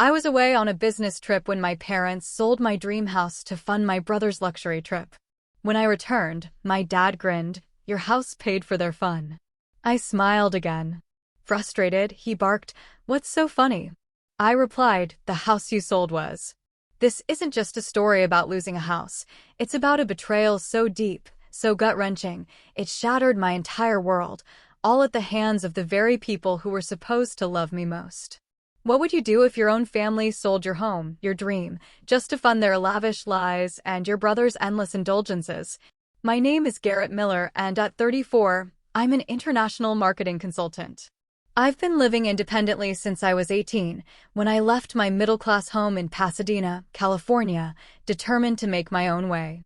I was away on a business trip when my parents sold my dream house to fund my brother's luxury trip. When I returned, my dad grinned, "Your house paid for their fun." I smiled again. Frustrated, he barked, "What's so funny?" I replied, "The house you sold was." This isn't just a story about losing a house. It's about a betrayal so deep, so gut-wrenching, it shattered my entire world, all at the hands of the very people who were supposed to love me most. What would you do if your own family sold your home, your dream, just to fund their lavish lives and your brother's endless indulgences? My name is Garrett Miller, and at 34, I'm an international marketing consultant. I've been living independently since I was 18, when I left my middle-class home in Pasadena, California, determined to make my own way.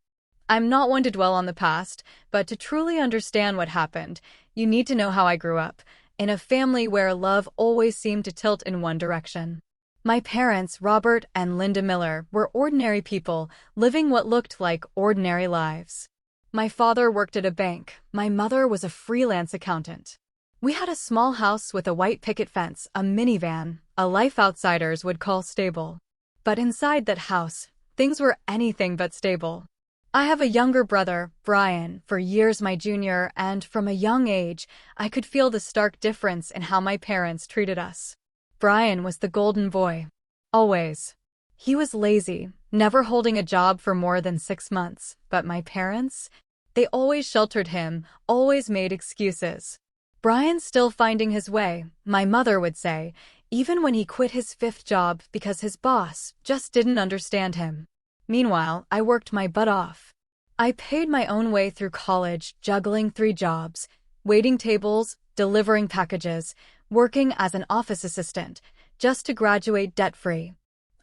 I'm not one to dwell on the past, but to truly understand what happened, you need to know how I grew up, in a family where love always seemed to tilt in one direction. My parents, Robert and Linda Miller, were ordinary people, living what looked like ordinary lives. My father worked at a bank, my mother was a freelance accountant. We had a small house with a white picket fence, a minivan, a life outsiders would call stable. But inside that house, things were anything but stable. I have a younger brother, Brian, for years my junior, and from a young age, I could feel the stark difference in how my parents treated us. Brian was the golden boy. Always. He was lazy, never holding a job for more than 6 months, but my parents? They always sheltered him, always made excuses. "Brian's still finding his way," my mother would say, even when he quit his 5th job because his boss just didn't understand him. Meanwhile, I worked my butt off. I paid my own way through college, juggling 3 jobs, waiting tables, delivering packages, working as an office assistant, just to graduate debt-free.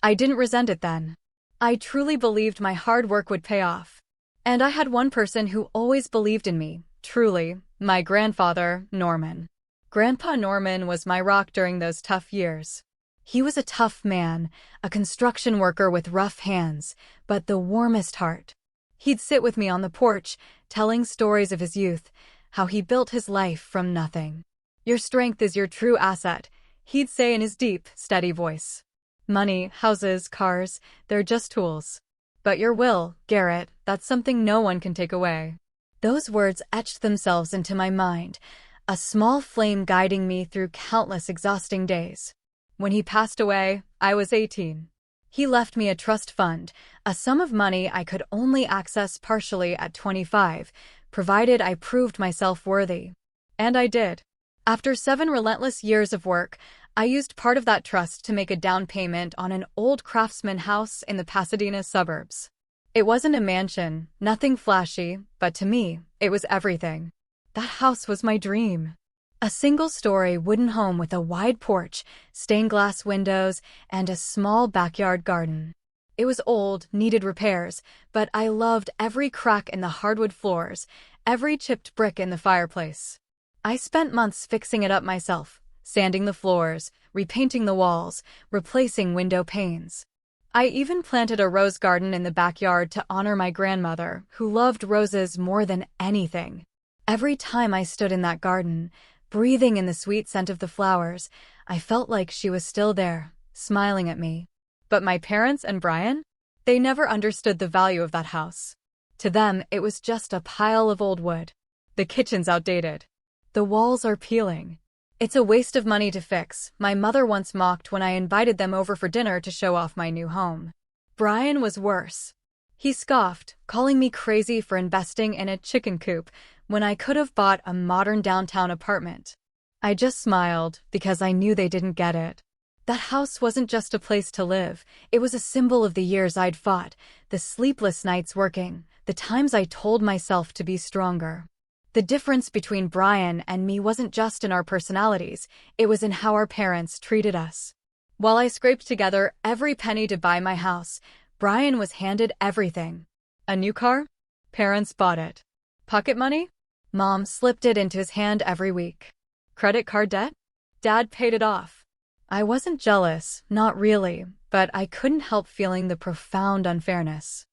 I didn't resent it then. I truly believed my hard work would pay off. And I had one person who always believed in me, truly, my grandfather, Norman. Grandpa Norman was my rock during those tough years. He was a tough man, a construction worker with rough hands, but the warmest heart. He'd sit with me on the porch, telling stories of his youth, how he built his life from nothing. "Your strength is your true asset," he'd say in his deep, steady voice. "Money, houses, cars, they're just tools. But your will, Garrett, that's something no one can take away." Those words etched themselves into my mind, a small flame guiding me through countless exhausting days. When he passed away, I was 18. He left me a trust fund, a sum of money I could only access partially at 25, provided I proved myself worthy. And I did. After 7 relentless years of work, I used part of that trust to make a down payment on an old craftsman house in the Pasadena suburbs. It wasn't a mansion, nothing flashy, but to me, it was everything. That house was my dream. A single-story wooden home with a wide porch, stained glass windows, and a small backyard garden. It was old, needed repairs, but I loved every crack in the hardwood floors, every chipped brick in the fireplace. I spent months fixing it up myself, sanding the floors, repainting the walls, replacing window panes. I even planted a rose garden in the backyard to honor my grandmother, who loved roses more than anything. Every time I stood in that garden, breathing in the sweet scent of the flowers, I felt like she was still there, smiling at me. But my parents and Brian? They never understood the value of that house. To them, it was just a pile of old wood. The kitchen's outdated. The walls are peeling. It's a waste of money to fix, my mother once mocked when I invited them over for dinner to show off my new home. Brian was worse. He scoffed, calling me crazy for investing in a chicken coop when I could have bought a modern downtown apartment. I just smiled because I knew they didn't get it. That house wasn't just a place to live, it was a symbol of the years I'd fought, the sleepless nights working, the times I told myself to be stronger. The difference between Brian and me wasn't just in our personalities, it was in how our parents treated us. While I scraped together every penny to buy my house, Brian was handed everything. A new car? Parents bought it. Pocket money? Mom slipped it into his hand every week. Credit card debt? Dad paid it off. I wasn't jealous, not really, but I couldn't help feeling the profound unfairness.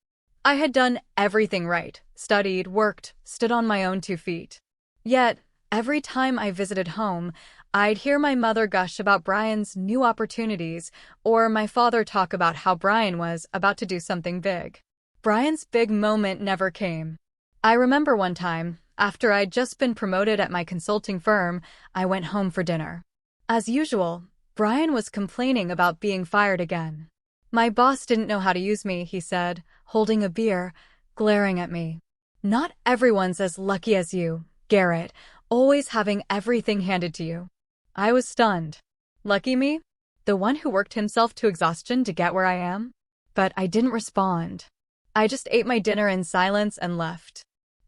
I had done everything right, studied, worked, stood on my own 2 feet. Yet, every time I visited home, I'd hear my mother gush about Brian's new opportunities, or my father talk about how Brian was about to do something big. Brian's big moment never came. I remember one time, after I'd just been promoted at my consulting firm, I went home for dinner. As usual, Brian was complaining about being fired again. My boss didn't know how to use me, he said, holding a beer, glaring at me. Not everyone's as lucky as you, Garrett, always having everything handed to you. I was stunned. Lucky me? The one who worked himself to exhaustion to get where I am? But I didn't respond. I just ate my dinner in silence and left.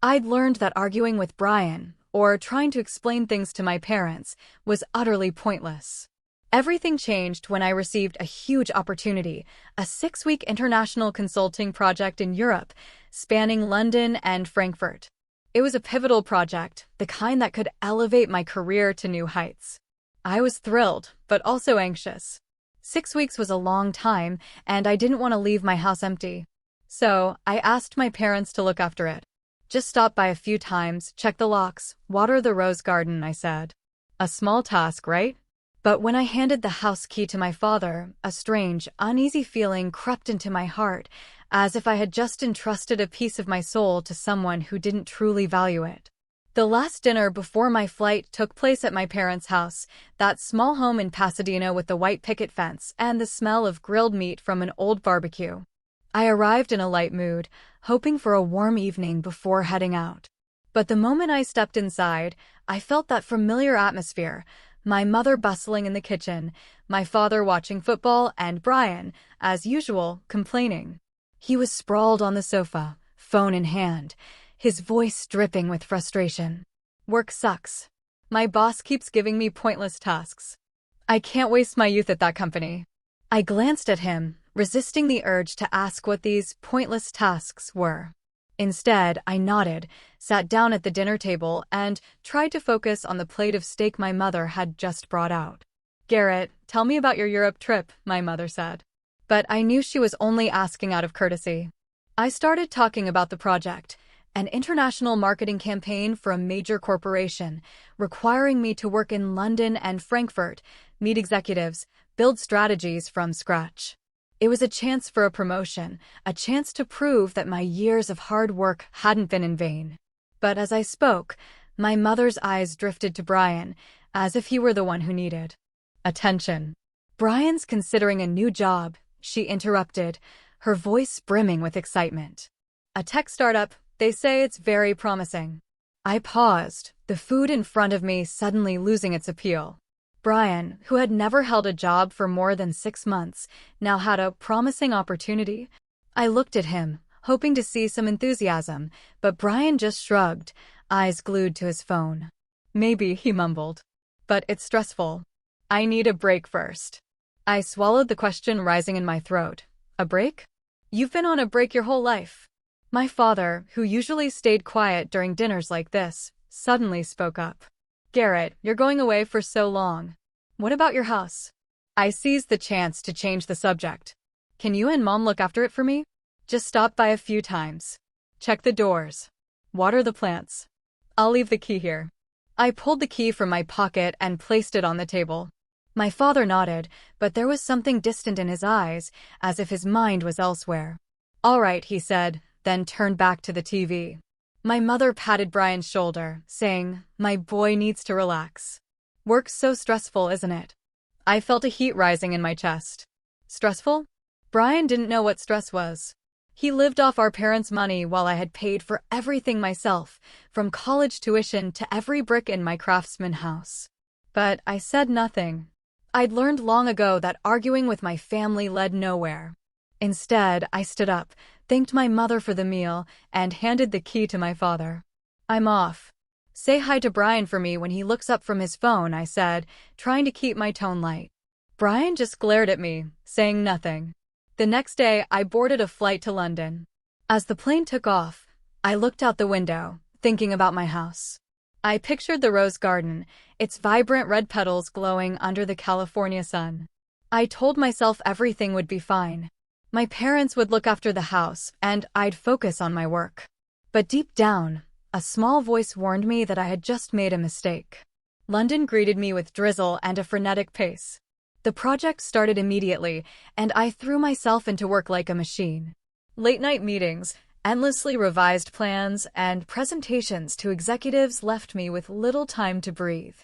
I'd learned that arguing with Brian, or trying to explain things to my parents, was utterly pointless. Everything changed when I received a huge opportunity, a 6-week international consulting project in Europe, spanning London and Frankfurt. It was a pivotal project, the kind that could elevate my career to new heights. I was thrilled, but also anxious. 6 weeks was a long time, and I didn't want to leave my house empty. So, I asked my parents to look after it. Just stop by a few times, check the locks, water the rose garden, I said. A small task, right? But when I handed the house key to my father, a strange, uneasy feeling crept into my heart, as if I had just entrusted a piece of my soul to someone who didn't truly value it. The last dinner before my flight took place at my parents' house, that small home in Pasadena with the white picket fence and the smell of grilled meat from an old barbecue. I arrived in a light mood, hoping for a warm evening before heading out. But the moment I stepped inside, I felt that familiar atmosphere, my mother bustling in the kitchen, my father watching football, and Brian, as usual, complaining. He was sprawled on the sofa, phone in hand, his voice dripping with frustration. Work sucks. My boss keeps giving me pointless tasks. I can't waste my youth at that company. I glanced at him, resisting the urge to ask what these pointless tasks were. Instead, I nodded, sat down at the dinner table, and tried to focus on the plate of steak my mother had just brought out. Garrett, tell me about your Europe trip, my mother said. But I knew she was only asking out of courtesy. I started talking about the project, an international marketing campaign for a major corporation, requiring me to work in London and Frankfurt, meet executives, build strategies from scratch. It was a chance for a promotion, a chance to prove that my years of hard work hadn't been in vain. But as I spoke, my mother's eyes drifted to Brian, as if he were the one who needed attention. Brian's considering a new job, she interrupted, her voice brimming with excitement. A tech startup, they say it's very promising. I paused, the food in front of me suddenly losing its appeal. Brian, who had never held a job for more than 6 months, now had a promising opportunity. I looked at him, hoping to see some enthusiasm, but Brian just shrugged, eyes glued to his phone. Maybe, he mumbled. But it's stressful. I need a break first. I swallowed the question rising in my throat. A break? You've been on a break your whole life. My father, who usually stayed quiet during dinners like this, suddenly spoke up. Garrett, you're going away for so long. What about your house? I seized the chance to change the subject. Can you and Mom look after it for me? Just stop by a few times. Check the doors. Water the plants. I'll leave the key here. I pulled the key from my pocket and placed it on the table. My father nodded, but there was something distant in his eyes, as if his mind was elsewhere. All right, he said, then turned back to the TV. My mother patted Brian's shoulder, saying, my boy needs to relax. Work's so stressful, isn't it? I felt a heat rising in my chest. Stressful? Brian didn't know what stress was. He lived off our parents' money while I had paid for everything myself, from college tuition to every brick in my craftsman house. But I said nothing. I'd learned long ago that arguing with my family led nowhere. Instead, I stood up, thanked my mother for the meal, and handed the key to my father. I'm off. Say hi to Brian for me when he looks up from his phone, I said, trying to keep my tone light. Brian just glared at me, saying nothing. The next day, I boarded a flight to London. As the plane took off, I looked out the window, thinking about my house. I pictured the rose garden, its vibrant red petals glowing under the California sun. I told myself everything would be fine. My parents would look after the house, and I'd focus on my work. But deep down, a small voice warned me that I had just made a mistake. London greeted me with drizzle and a frenetic pace. The project started immediately, and I threw myself into work like a machine. Late-night meetings, endlessly revised plans, and presentations to executives left me with little time to breathe.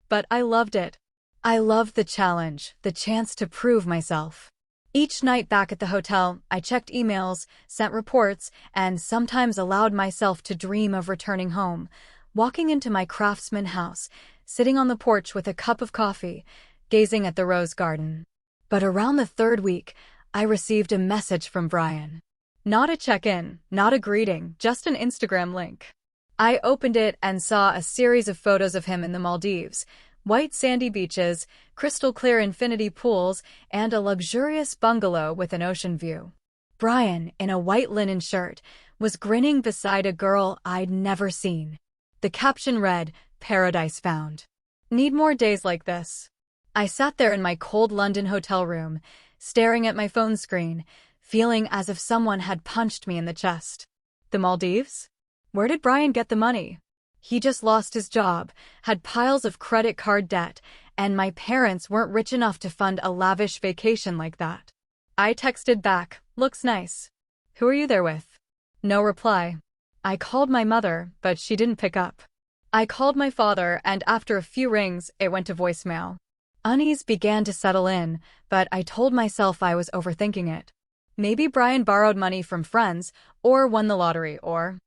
But I loved it. I loved the challenge, the chance to prove myself. Each night back at the hotel, I checked emails, sent reports, and sometimes allowed myself to dream of returning home, walking into my craftsman house, sitting on the porch with a cup of coffee, gazing at the rose garden. But around the third week, I received a message from Brian. Not a check-in, not a greeting, just an Instagram link. I opened it and saw a series of photos of him in the Maldives, white sandy beaches, crystal-clear infinity pools, and a luxurious bungalow with an ocean view. Brian, in a white linen shirt, was grinning beside a girl I'd never seen. The caption read, "Paradise found." Need more days like this. I sat there in my cold London hotel room, staring at my phone screen, feeling as if someone had punched me in the chest. The Maldives? Where did Brian get the money? He just lost his job, had piles of credit card debt, and my parents weren't rich enough to fund a lavish vacation like that. I texted back, "Looks nice. Who are you there with?" No reply. I called my mother, but she didn't pick up. I called my father, and after a few rings, it went to voicemail. Unease began to settle in, but I told myself I was overthinking it. Maybe Brian borrowed money from friends, or won the lottery, or...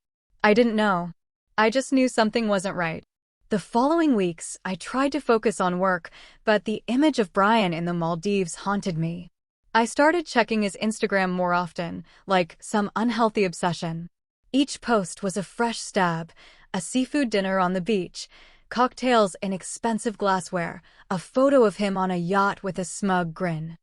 I didn't know. I just knew something wasn't right. The following weeks, I tried to focus on work, but the image of Brian in the Maldives haunted me. I started checking his Instagram more often, like some unhealthy obsession. Each post was a fresh stab, a seafood dinner on the beach, cocktails in expensive glassware, a photo of him on a yacht with a smug grin.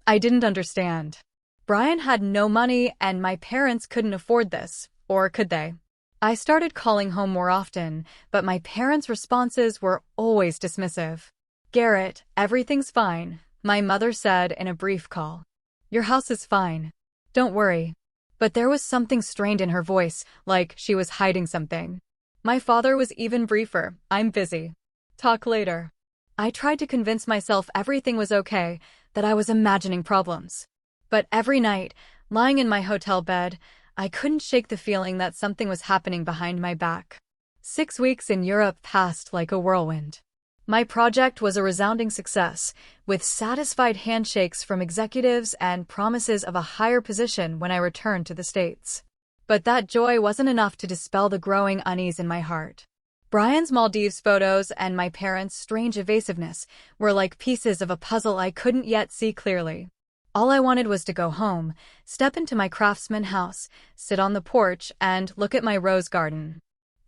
I didn't understand. Brian had no money and my parents couldn't afford this, or could they? I started calling home more often, but my parents' responses were always dismissive. "Garrett, everything's fine," my mother said in a brief call. "Your house is fine. Don't worry." But there was something strained in her voice, like she was hiding something. My father was even briefer, "I'm busy. Talk later." I tried to convince myself everything was okay, that I was imagining problems. But every night, lying in my hotel bed, I couldn't shake the feeling that something was happening behind my back. 6 weeks in Europe passed like a whirlwind. My project was a resounding success, with satisfied handshakes from executives and promises of a higher position when I returned to the States. But that joy wasn't enough to dispel the growing unease in my heart. Brian's Maldives photos and my parents' strange evasiveness were like pieces of a puzzle I couldn't yet see clearly. All I wanted was to go home, step into my craftsman house, sit on the porch, and look at my rose garden.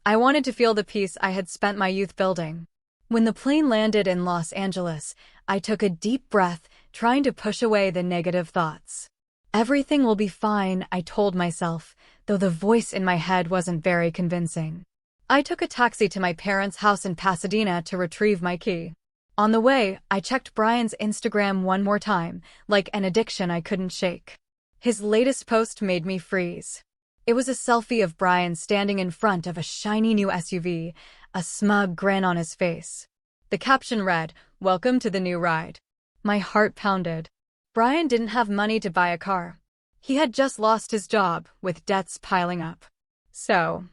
I wanted to feel the peace I had spent my youth building. When the plane landed in Los Angeles, I took a deep breath, trying to push away the negative thoughts. Everything will be fine, I told myself, though the voice in my head wasn't very convincing. I took a taxi to my parents' house in Pasadena to retrieve my key. On the way, I checked Brian's Instagram one more time, like an addiction I couldn't shake. His latest post made me freeze. It was a selfie of Brian standing in front of a shiny new SUV, a smug grin on his face. The caption read, "Welcome to the new ride." My heart pounded. Brian didn't have money to buy a car. He had just lost his job, with debts piling up. So,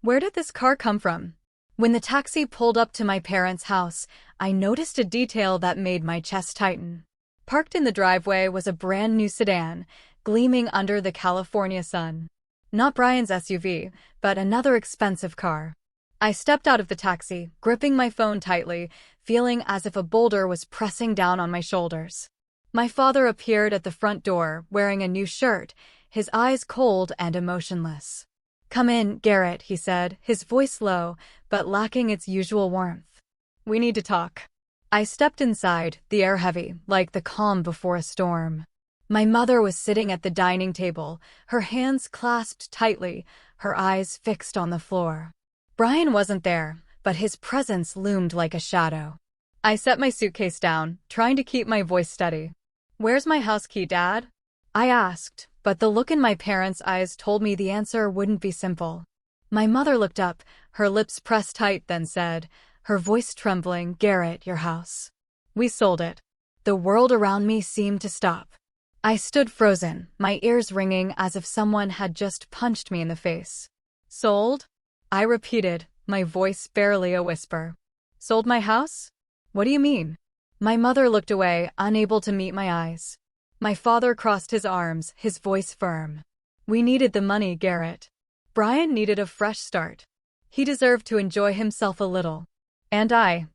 where did this car come from? When the taxi pulled up to my parents' house, I noticed a detail that made my chest tighten. Parked in the driveway was a brand new sedan, gleaming under the California sun. Not Brian's SUV, but another expensive car. I stepped out of the taxi, gripping my phone tightly, feeling as if a boulder was pressing down on my shoulders. My father appeared at the front door, wearing a new shirt, his eyes cold and emotionless. "Come in, Garrett," he said, his voice low, but lacking its usual warmth. "We need to talk." I stepped inside, the air heavy, like the calm before a storm. My mother was sitting at the dining table, her hands clasped tightly, her eyes fixed on the floor. Brian wasn't there, but his presence loomed like a shadow. I set my suitcase down, trying to keep my voice steady. "Where's my house key, Dad?" I asked, but the look in my parents' eyes told me the answer wouldn't be simple. My mother looked up, her lips pressed tight, then said, her voice trembling. Garrett, your house. We sold it. The world around me seemed to stop. I stood frozen, my ears ringing as if someone had just punched me in the face. Sold? I repeated, my voice barely a whisper. Sold my house? What do you mean? My mother looked away, unable to meet my eyes. My father crossed his arms, his voice firm. We needed the money, Garrett. Brian needed a fresh start. He deserved to enjoy himself a little. And I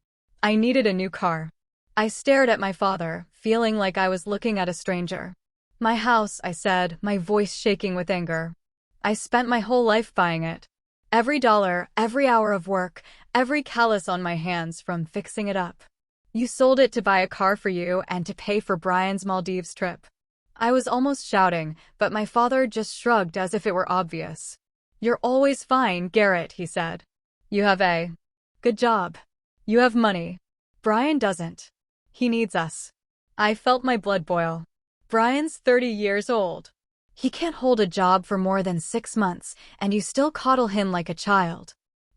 needed a new car. I stared at my father, feeling like I was looking at a stranger. My house, I said, my voice shaking with anger. I spent my whole life buying it. Every dollar, every hour of work, every callus on my hands from fixing it up. You sold it to buy a car for you and to pay for Brian's Maldives trip. I was almost shouting, but my father just shrugged as if it were obvious. You're always fine, Garrett, he said. You have a good job. You have money. Brian doesn't. He needs us. I felt my blood boil. Brian's 30 years old. He can't hold a job for more than 6 months, and you still coddle him like a child.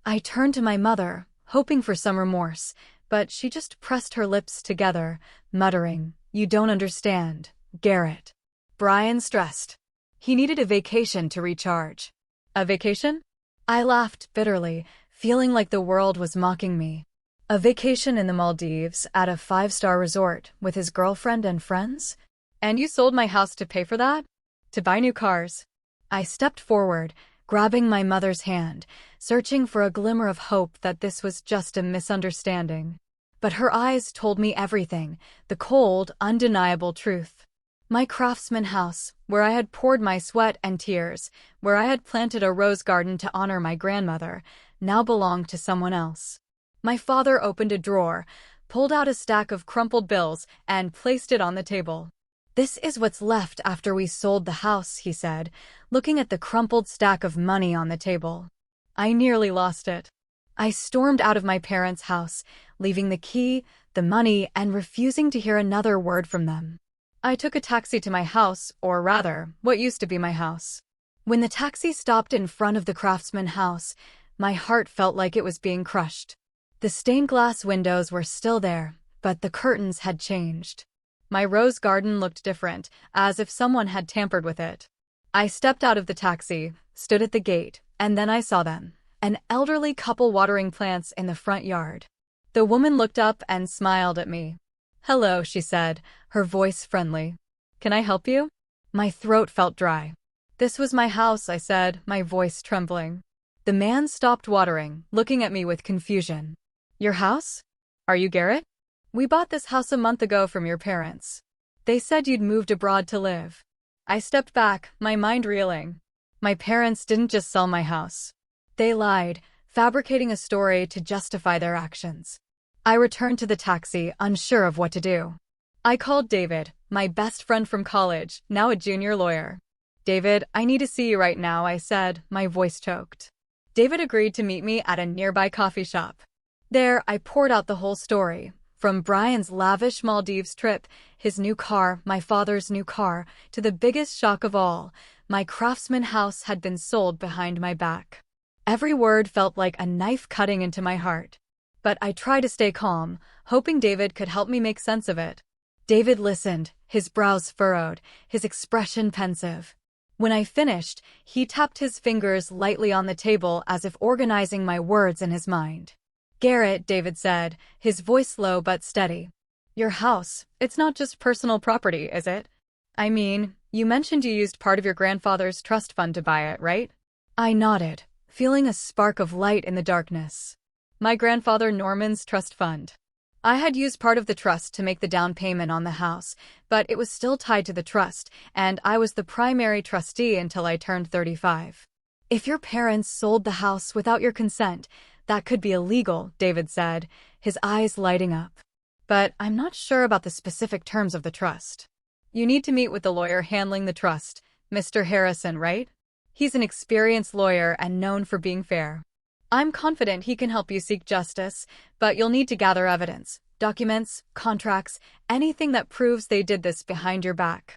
I turned to my mother, hoping for some remorse, but she just pressed her lips together, muttering, You don't understand, Garrett. Brian stressed. He needed a vacation to recharge. A vacation? I laughed bitterly, feeling like the world was mocking me. A vacation in the Maldives at a 5-star resort with his girlfriend and friends? And you sold my house to pay for that? To buy new cars? I stepped forward, grabbing my mother's hand, searching for a glimmer of hope that this was just a misunderstanding. But her eyes told me everything, the cold, undeniable truth. My craftsman house, where I had poured my sweat and tears, where I had planted a rose garden to honor my grandmother, now belonged to someone else. My father opened a drawer, pulled out a stack of crumpled bills, and placed it on the table. This is what's left after we sold the house, he said, looking at the crumpled stack of money on the table. I nearly lost it. I stormed out of my parents' house, leaving the key, the money, and refusing to hear another word from them. I took a taxi to my house, or rather, what used to be my house. When the taxi stopped in front of the craftsman house, my heart felt like it was being crushed. The stained glass windows were still there, but the curtains had changed. My rose garden looked different, as if someone had tampered with it. I stepped out of the taxi, stood at the gate, and then I saw them, an elderly couple watering plants in the front yard. The woman looked up and smiled at me. Hello, she said, her voice friendly. Can I help you? My throat felt dry. This was my house, I said, my voice trembling. The man stopped watering, looking at me with confusion. Your house? Are you Garrett? We bought this house a month ago from your parents. They said you'd moved abroad to live. I stepped back, my mind reeling. My parents didn't just sell my house. They lied, fabricating a story to justify their actions. I returned to the taxi, unsure of what to do. I called David, my best friend from college, now a junior lawyer. David, I need to see you right now, I said, my voice choked. David agreed to meet me at a nearby coffee shop. There, I poured out the whole story. From Brian's lavish Maldives trip, his new car, my father's new car, to the biggest shock of all, my craftsman house had been sold behind my back. Every word felt like a knife cutting into my heart. But I tried to stay calm, hoping David could help me make sense of it. David listened, his brows furrowed, his expression pensive. When I finished, he tapped his fingers lightly on the table as if organizing my words in his mind. Garrett, David said, his voice low but steady. Your house, it's not just personal property, is it? I mean, you mentioned you used part of your grandfather's trust fund to buy it, right? I nodded, feeling a spark of light in the darkness. My grandfather Norman's trust fund. I had used part of the trust to make the down payment on the house, but it was still tied to the trust, and I was the primary trustee until I turned 35. If your parents sold the house without your consent, that could be illegal, David said, his eyes lighting up. But I'm not sure about the specific terms of the trust. You need to meet with the lawyer handling the trust, Mr. Harrison, right? He's an experienced lawyer and known for being fair. I'm confident he can help you seek justice, but you'll need to gather evidence, documents, contracts, anything that proves they did this behind your back.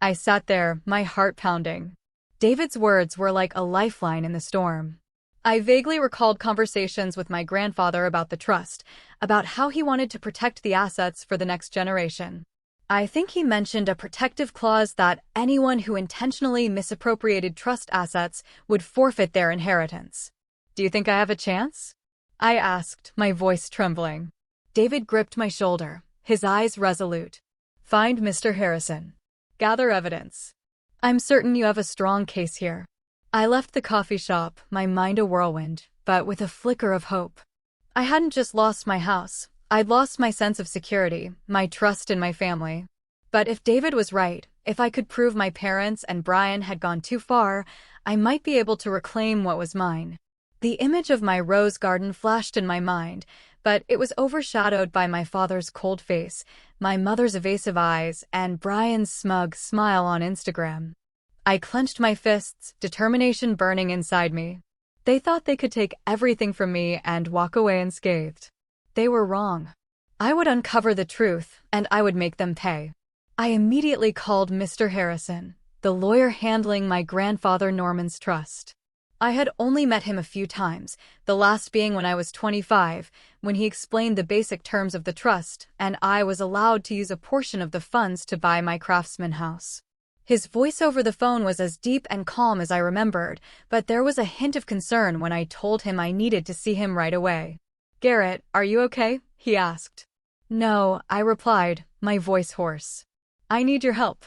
I sat there, my heart pounding. David's words were like a lifeline in the storm. I vaguely recalled conversations with my grandfather about the trust, about how he wanted to protect the assets for the next generation. I think he mentioned a protective clause that anyone who intentionally misappropriated trust assets would forfeit their inheritance. Do you think I have a chance? I asked, my voice trembling. David gripped my shoulder, his eyes resolute. Find Mr. Harrison. Gather evidence. I'm certain you have a strong case here. I left the coffee shop, my mind a whirlwind, but with a flicker of hope. I hadn't just lost my house. I'd lost my sense of security, my trust in my family. But if David was right, if I could prove my parents and Brian had gone too far, I might be able to reclaim what was mine. The image of my rose garden flashed in my mind, but it was overshadowed by my father's cold face, my mother's evasive eyes, and Brian's smug smile on Instagram. I clenched my fists, determination burning inside me. They thought they could take everything from me and walk away unscathed. They were wrong. I would uncover the truth, and I would make them pay. I immediately called Mr. Harrison, the lawyer handling my grandfather Norman's trust. I had only met him a few times, the last being when I was 25, when he explained the basic terms of the trust, and I was allowed to use a portion of the funds to buy my craftsman house. His voice over the phone was as deep and calm as I remembered, but there was a hint of concern when I told him I needed to see him right away. "Garrett, are you okay?" he asked. "No," I replied, my voice hoarse. "I need your help.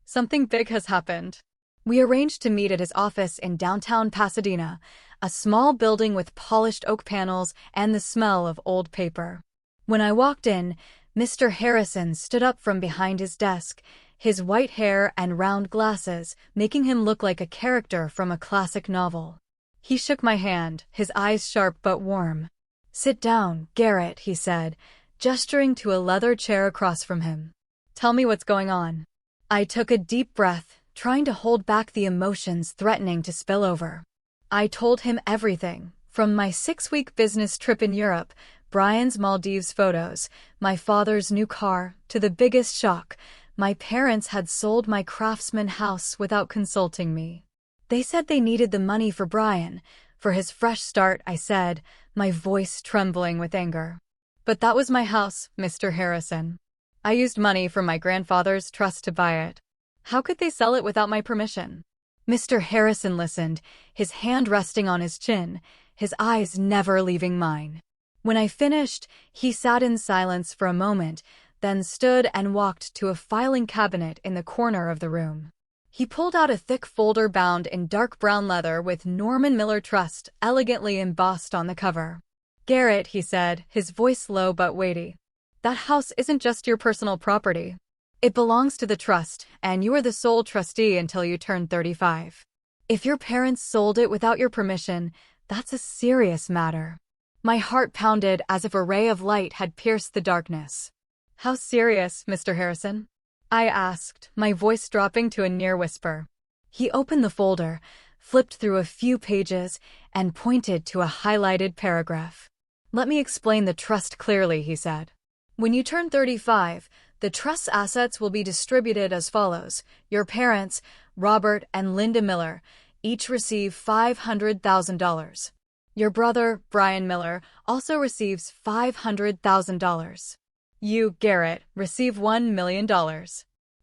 Something big has happened." We arranged to meet at his office in downtown Pasadena, a small building with polished oak panels and the smell of old paper. When I walked in, Mr. Harrison stood up from behind his desk, his white hair and round glasses making him look like a character from a classic novel. He shook my hand, his eyes sharp but warm. "Sit down, Garrett," he said, gesturing to a leather chair across from him. "Tell me what's going on." I took a deep breath, trying to hold back the emotions threatening to spill over. I told him everything, from my 6-week business trip in Europe, Brian's Maldives photos, my father's new car, to the biggest shock. My parents had sold my craftsman house without consulting me. They said they needed the money for Brian, for his fresh start, I said, my voice trembling with anger. "But that was my house, Mr. Harrison. I used money from my grandfather's trust to buy it. How could they sell it without my permission?" Mr. Harrison listened, his hand resting on his chin, his eyes never leaving mine. When I finished, he sat in silence for a moment, then stood and walked to a filing cabinet in the corner of the room. He pulled out a thick folder bound in dark brown leather with Norman Miller Trust elegantly embossed on the cover. "Garrett," he said, his voice low but weighty, "that house isn't just your personal property. It belongs to the trust, and you are the sole trustee until you turn 35. If your parents sold it without your permission, that's a serious matter." My heart pounded as if a ray of light had pierced the darkness. "How serious, Mr. Harrison?" I asked, my voice dropping to a near whisper. He opened the folder, flipped through a few pages, and pointed to a highlighted paragraph. "Let me explain the trust clearly," he said. "When you turn 35, the trust's assets will be distributed as follows. Your parents, Robert and Linda Miller, each receive $500,000. Your brother, Brian Miller, also receives $500,000. You, Garrett, receive $1 million.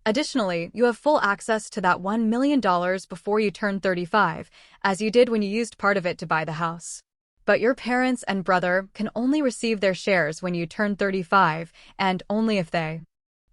Additionally, you have full access to that $1 million before you turn 35, as you did when you used part of it to buy the house. But your parents and brother can only receive their shares when you turn 35, and only if they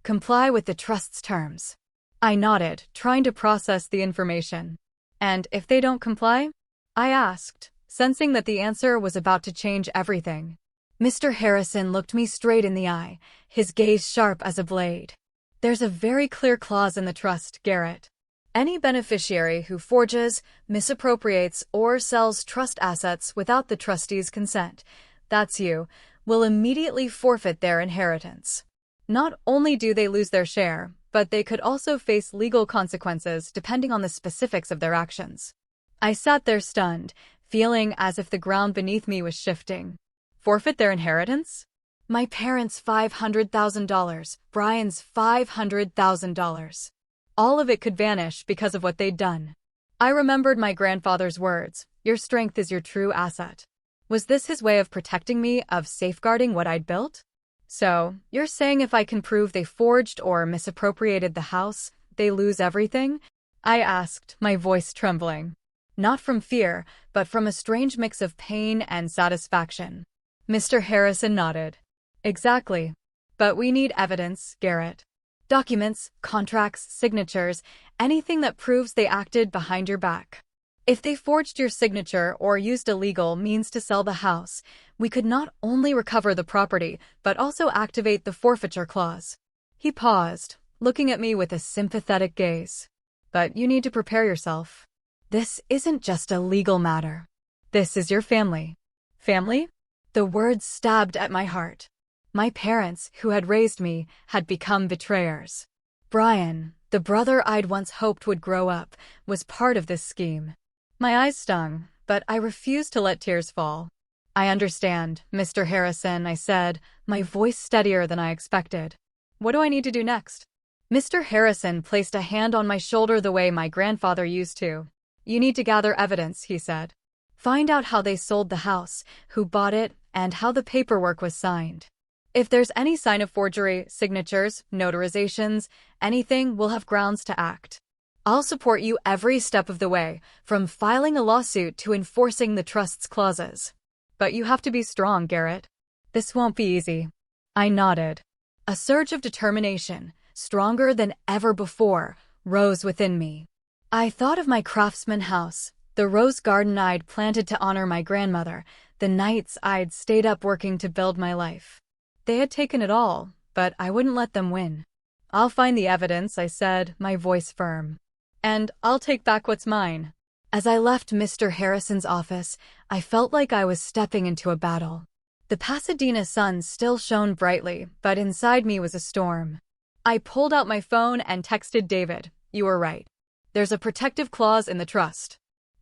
comply with the trust's terms." I nodded, trying to process the information. "And if they don't comply?" I asked, sensing that the answer was about to change everything. Mr. Harrison looked me straight in the eye, his gaze sharp as a blade. "There's a very clear clause in the trust, Garrett. Any beneficiary who forges, misappropriates, or sells trust assets without the trustee's consent, that's you, will immediately forfeit their inheritance. Not only do they lose their share, but they could also face legal consequences depending on the specifics of their actions." I sat there stunned, feeling as if the ground beneath me was shifting. Forfeit their inheritance? My parents' $500,000, Brian's $500,000. All of it could vanish because of what they'd done. I remembered my grandfather's words, "Your strength is your true asset." Was this his way of protecting me, of safeguarding what I'd built? So, you're saying if I can prove they forged or misappropriated the house, they lose everything? I asked, my voice trembling. Not from fear, but from a strange mix of pain and satisfaction. Mr. Harrison nodded. Exactly. But we need evidence, Garrett. Documents, contracts, signatures, anything that proves they acted behind your back. If they forged your signature or used illegal means to sell the house, we could not only recover the property, but also activate the forfeiture clause. He paused, looking at me with a sympathetic gaze. But you need to prepare yourself. This isn't just a legal matter. This is your family. Family? The words stabbed at my heart. My parents, who had raised me, had become betrayers. Brian, the brother I'd once hoped would grow up, was part of this scheme. My eyes stung, but I refused to let tears fall. I understand, Mr. Harrison, I said, my voice steadier than I expected. What do I need to do next? Mr. Harrison placed a hand on my shoulder the way my grandfather used to. You need to gather evidence, he said. Find out how they sold the house, who bought it, and how the paperwork was signed. If there's any sign of forgery, signatures, notarizations, anything, we'll have grounds to act. I'll support you every step of the way, from filing a lawsuit to enforcing the trust's clauses. But you have to be strong, Garrett. This won't be easy. I nodded. A surge of determination, stronger than ever before, rose within me. I thought of my craftsman house, the rose garden I'd planted to honor my grandmother, the nights I'd stayed up working to build my life. They had taken it all, but I wouldn't let them win. I'll find the evidence, I said, my voice firm. And I'll take back what's mine. As I left Mr. Harrison's office, I felt like I was stepping into a battle. The Pasadena sun still shone brightly, but inside me was a storm. I pulled out my phone and texted David, "You were right. There's a protective clause in the trust.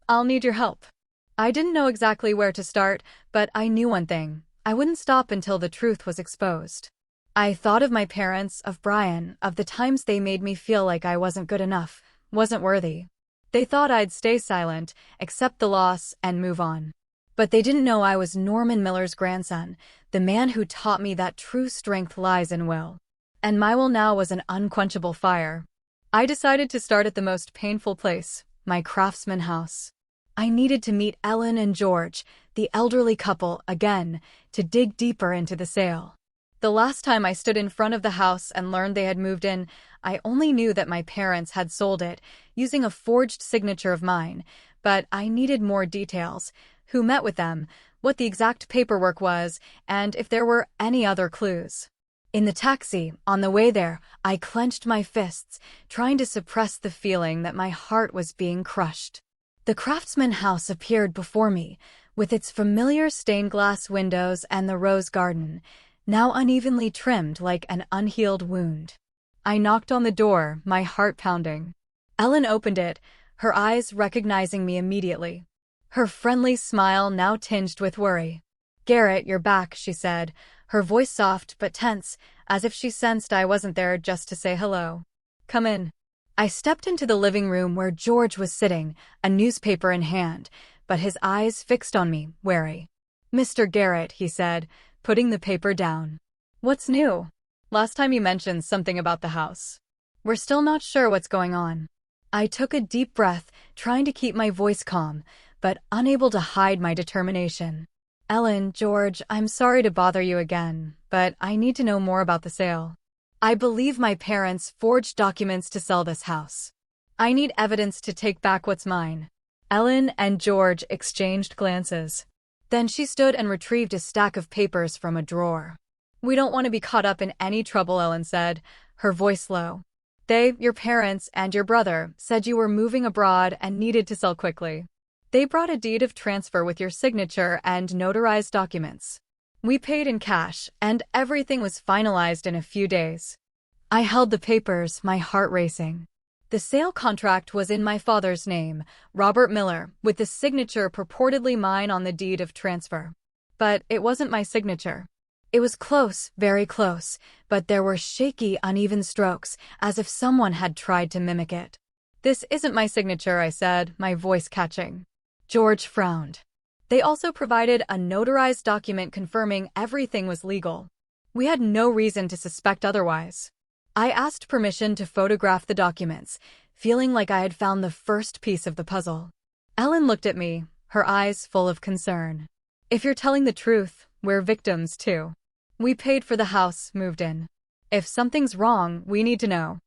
I'll need your help." I didn't know exactly where to start, but I knew one thing. I wouldn't stop until the truth was exposed. I thought of my parents, of Brian, of the times they made me feel like I wasn't good enough, wasn't worthy. They thought I'd stay silent, accept the loss, and move on. But they didn't know I was Norman Miller's grandson, the man who taught me that true strength lies in will. And my will now was an unquenchable fire. I decided to start at the most painful place, my craftsman house. I needed to meet Ellen and George, the elderly couple, again, to dig deeper into the sale. The last time I stood in front of the house and learned they had moved in, I only knew that my parents had sold it, using a forged signature of mine, but I needed more details: who met with them, what the exact paperwork was, and if there were any other clues. In the taxi, on the way there, I clenched my fists, trying to suppress the feeling that my heart was being crushed. The craftsman house appeared before me, with its familiar stained glass windows and the rose garden, now unevenly trimmed like an unhealed wound. I knocked on the door, my heart pounding. Ellen opened it, her eyes recognizing me immediately. Her friendly smile now tinged with worry. "Garrett, you're back," she said, her voice soft but tense, as if she sensed I wasn't there just to say hello. "Come in." I stepped into the living room where George was sitting, a newspaper in hand, but his eyes fixed on me, wary. "Mr. Garrett," he said, putting the paper down. "What's new? Last time you mentioned something about the house. We're still not sure what's going on." I took a deep breath, trying to keep my voice calm, but unable to hide my determination. "Ellen, George, I'm sorry to bother you again, but I need to know more about the sale. I believe my parents forged documents to sell this house. I need evidence to take back what's mine." Ellen and George exchanged glances. Then she stood and retrieved a stack of papers from a drawer. "We don't want to be caught up in any trouble," Ellen said, her voice low. Your parents, and your brother, said you were moving abroad and needed to sell quickly. They brought a deed of transfer with your signature and notarized documents. We paid in cash, and everything was finalized in a few days." I held the papers, my heart racing. The sale contract was in my father's name, Robert Miller, with the signature purportedly mine on the deed of transfer. But it wasn't my signature. It was close, very close, but there were shaky, uneven strokes, as if someone had tried to mimic it. "This isn't my signature," I said, my voice catching. George frowned. They also provided a notarized document confirming everything was legal. We had no reason to suspect otherwise. I asked permission to photograph the documents, feeling like I had found the first piece of the puzzle. Ellen looked at me, her eyes full of concern. "If you're telling the truth, we're victims too. We paid for the house, moved in. If something's wrong, we need to know."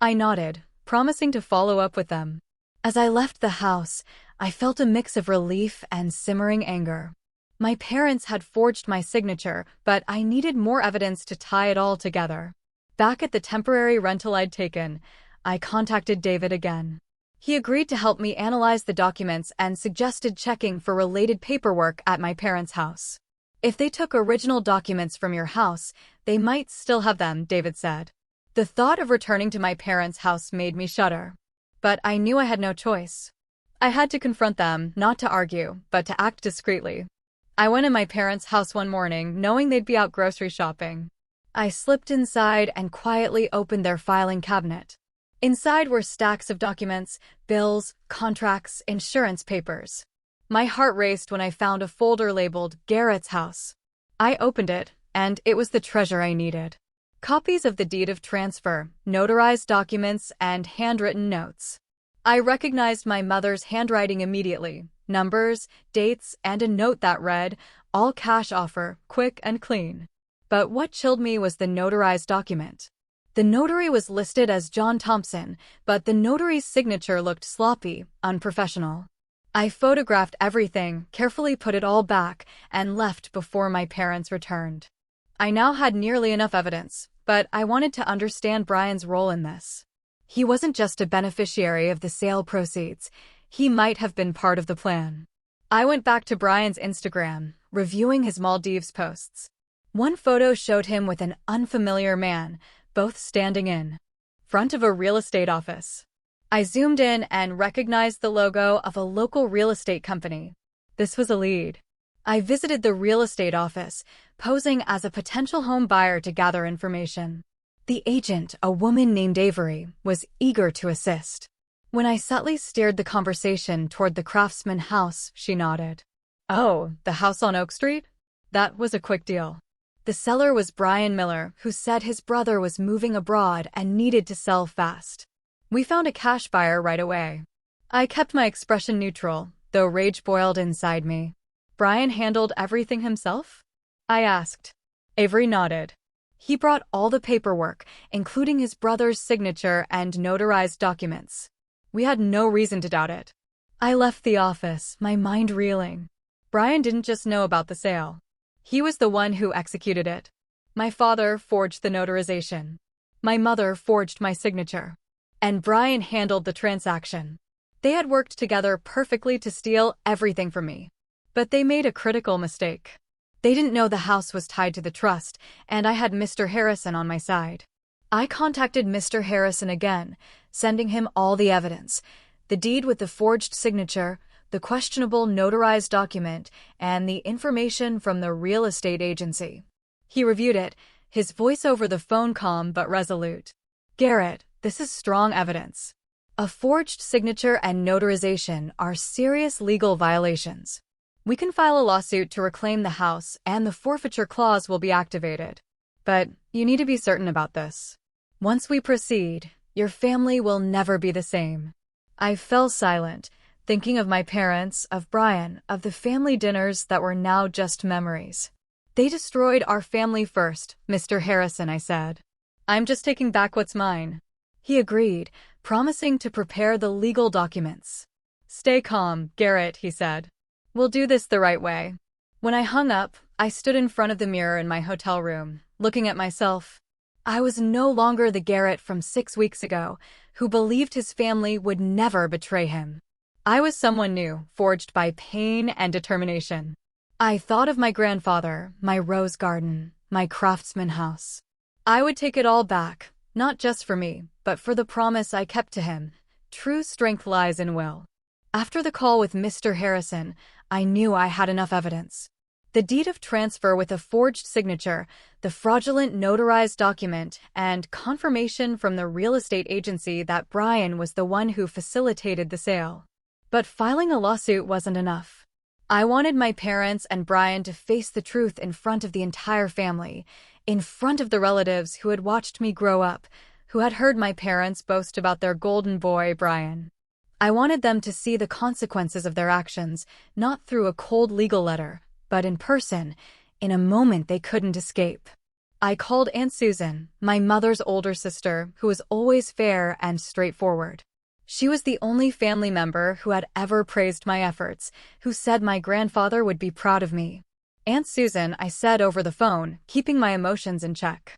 I nodded, promising to follow up with them. As I left the house, I felt a mix of relief and simmering anger. My parents had forged my signature, but I needed more evidence to tie it all together. Back at the temporary rental I'd taken, I contacted David again. He agreed to help me analyze the documents and suggested checking for related paperwork at my parents' house. "If they took original documents from your house, they might still have them," David said. The thought of returning to my parents' house made me shudder. But I knew I had no choice. I had to confront them, not to argue, but to act discreetly. I went in my parents' house one morning, knowing they'd be out grocery shopping. I slipped inside and quietly opened their filing cabinet. Inside were stacks of documents, bills, contracts, insurance papers. My heart raced when I found a folder labeled Garrett's House. I opened it, and it was the treasure I needed. Copies of the deed of transfer, notarized documents, and handwritten notes. I recognized my mother's handwriting immediately. Numbers, dates, and a note that read, "All cash offer, quick and clean." But what chilled me was the notarized document. The notary was listed as John Thompson, but the notary's signature looked sloppy, unprofessional. I photographed everything, carefully put it all back, and left before my parents returned. I now had nearly enough evidence, but I wanted to understand Brian's role in this. He wasn't just a beneficiary of the sale proceeds. He might have been part of the plan. I went back to Brian's Instagram, reviewing his Maldives posts. One photo showed him with an unfamiliar man, both standing in front of a real estate office. I zoomed in and recognized the logo of a local real estate company. This was a lead. I visited the real estate office, posing as a potential home buyer to gather information. The agent, a woman named Avery, was eager to assist. When I subtly steered the conversation toward the Craftsman house, she nodded. "Oh, the house on Oak Street? That was a quick deal." The seller was Brian Miller, who said his brother was moving abroad and needed to sell fast. We found a cash buyer right away. I kept my expression neutral, though rage boiled inside me. "Brian handled everything himself?" I asked. Avery nodded. He brought all the paperwork, including his brother's signature and notarized documents. We had no reason to doubt it. I left the office, my mind reeling. Brian didn't just know about the sale. He was the one who executed it. My father forged the notarization. My mother forged my signature. And Brian handled the transaction. They had worked together perfectly to steal everything from me. But they made a critical mistake. They didn't know the house was tied to the trust, and I had Mr. Harrison on my side. I contacted Mr. Harrison again, sending him all the evidence: the deed with the forged signature, the questionable notarized document, and the information from the real estate agency. He reviewed it, his voice over the phone calm but resolute. "Garrett, this is strong evidence. A forged signature and notarization are serious legal violations. We can file a lawsuit to reclaim the house, and the forfeiture clause will be activated. But you need to be certain about this. Once we proceed, your family will never be the same." I fell silent, thinking of my parents, of Brian, of the family dinners that were now just memories. "They destroyed our family first, Mr. Harrison," I said. "I'm just taking back what's mine." He agreed, promising to prepare the legal documents. "Stay calm, Garrett," he said. "We'll do this the right way." When I hung up, I stood in front of the mirror in my hotel room, looking at myself. I was no longer the Garrett from 6 weeks ago, who believed his family would never betray him. I was someone new, forged by pain and determination. I thought of my grandfather, my rose garden, my Craftsman house. I would take it all back, not just for me, but for the promise I kept to him. True strength lies in will. After the call with Mr. Harrison, I knew I had enough evidence. The deed of transfer with a forged signature, the fraudulent notarized document, and confirmation from the real estate agency that Brian was the one who facilitated the sale. But filing a lawsuit wasn't enough. I wanted my parents and Brian to face the truth in front of the entire family, in front of the relatives who had watched me grow up, who had heard my parents boast about their golden boy, Brian. I wanted them to see the consequences of their actions, not through a cold legal letter, but in person, in a moment they couldn't escape. I called Aunt Susan, my mother's older sister, who was always fair and straightforward. She was the only family member who had ever praised my efforts, who said my grandfather would be proud of me. Aunt Susan, I said over the phone, keeping my emotions in check.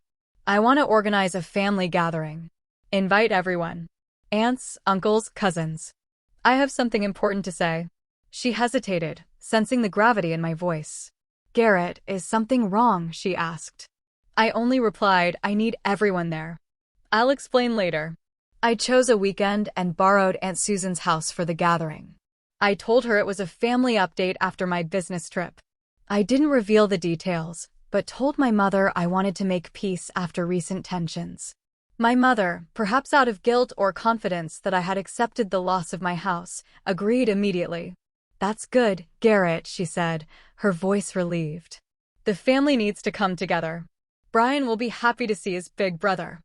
I want to organize a family gathering. Invite everyone. Aunts, uncles, cousins. I have something important to say. She hesitated, sensing the gravity in my voice. Garrett, is something wrong? She asked. I only replied, I need everyone there. I'll explain later. I chose a weekend and borrowed Aunt Susan's house for the gathering. I told her it was a family update after my business trip. I didn't reveal the details, but told my mother I wanted to make peace after recent tensions. My mother, perhaps out of guilt or confidence that I had accepted the loss of my house, agreed immediately. That's good, Garrett, she said, her voice relieved. The family needs to come together. Brian will be happy to see his big brother.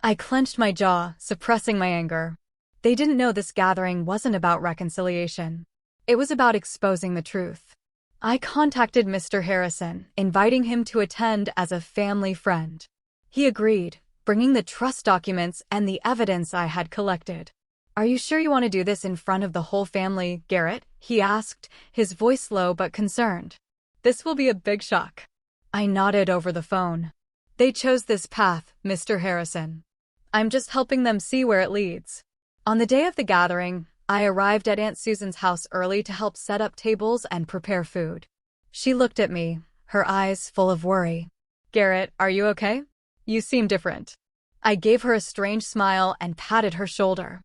I clenched my jaw, suppressing my anger. They didn't know this gathering wasn't about reconciliation. It was about exposing the truth. I contacted Mr. Harrison, inviting him to attend as a family friend. He agreed, bringing the trust documents and the evidence I had collected. Are you sure you want to do this in front of the whole family, Garrett? He asked, his voice low but concerned. This will be a big shock. I nodded over the phone. They chose this path, Mr. Harrison. I'm just helping them see where it leads. On the day of the gathering, I arrived at Aunt Susan's house early to help set up tables and prepare food. She looked at me, her eyes full of worry. Garrett, are you okay? You seem different. I gave her a strange smile and patted her shoulder.